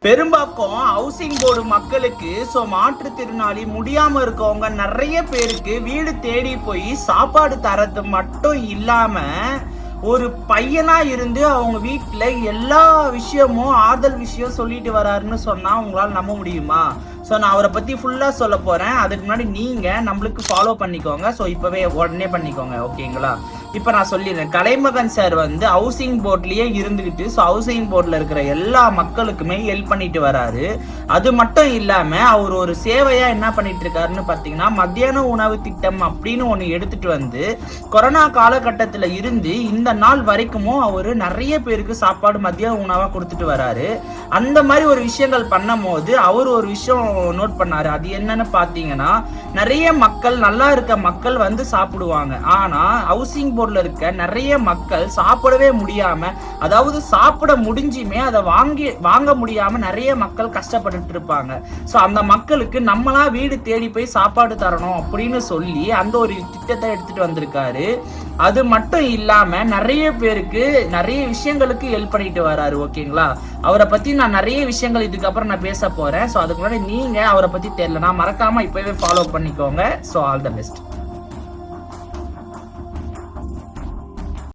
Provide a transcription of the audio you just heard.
Perumbakkam housing board மக்களுக்கு மாற்றுத்திறனாளி முடியாம இருக்கவங்க நிறைய பேருக்கு வீடு தேடி போய் சாப்பாடு தரது மட்டும் இல்லாம ஒரு பையனா இருந்து அவங்க வீட்டுல எல்லா விஷயமும் ஆறுதல் விஷயம் சொல்லிட்டு வராருன்னு சொன்னா உங்களால நம்ப முடியுமா? ஸோ நான் அவரை பற்றி ஃபுல்லாக சொல்ல போகிறேன். அதுக்கு முன்னாடி நீங்கள் நம்மளுக்கு ஃபாலோ பண்ணிக்கோங்க. ஸோ இப்போவே உடனே பண்ணிக்கோங்க, ஓகேங்களா? இப்போ நான் சொல்லிடுறேன். கலைமகன் சார் வந்து ஹவுசிங் போர்ட்லேயே இருந்துக்கிட்டு ஹவுசிங் போர்டில் இருக்கிற எல்லா மக்களுக்குமே ஹெல்ப் பண்ணிட்டு வராரு. அது மட்டும் இல்லாமல் அவர் ஒரு சேவையாக என்ன பண்ணிட்டு இருக்காருன்னு பார்த்தீங்கன்னா, மத்தியான உணவு திட்டம் அப்படின்னு ஒன்று எடுத்துட்டு வந்து கொரோனா காலகட்டத்தில் இருந்து இந்த நாள் வரைக்கும் அவர் நிறைய பேருக்கு சாப்பாடு மதிய உணவாக கொடுத்துட்டு வராரு. அந்த மாதிரி ஒரு விஷயங்கள் பண்ணும் போது அவர் ஒரு விஷயம் நோட் பண்ணாரு. அது என்னன்னு பாத்தீங்கன்னா, நிறைய மக்கள் நல்லா இருக்க மக்கள் வந்து சாப்பிடுவாங்க. ஆனா ஹவுசிங் போர்ட்ல இருக்க நிறைய மக்கள் சாப்பிடவே முடியாம, அதாவது சாப்பிட முடிஞ்சுமே அதை வாங்க முடியாம நிறைய மக்கள் கஷ்டப்பட்டு இருப்பாங்க. சோ அந்த மக்களுக்கு நம்மளா வீடு தேடி போய் சாப்பாடு தரணும் அப்படின்னு சொல்லி அந்த ஒரு திட்டத்தை எடுத்துட்டு வந்திருக்காரு. அது மட்டும் இல்லாம நிறைய பேருக்கு நிறைய விஷயங்களுக்கு ஹெல்ப் பண்ணிட்டு வராரு, ஓகேங்களா? அவரை பத்தி நான் நிறைய விஷயங்கள் இதுக்கப்புறம் நான் பேச போறேன். ஸோ அதுக்கு முன்னாடி நீங்க அவரை பத்தி தெரியலனா மறக்காம இப்பவே ஃபாலோ பண்ணிக்கோங்க. So all the best.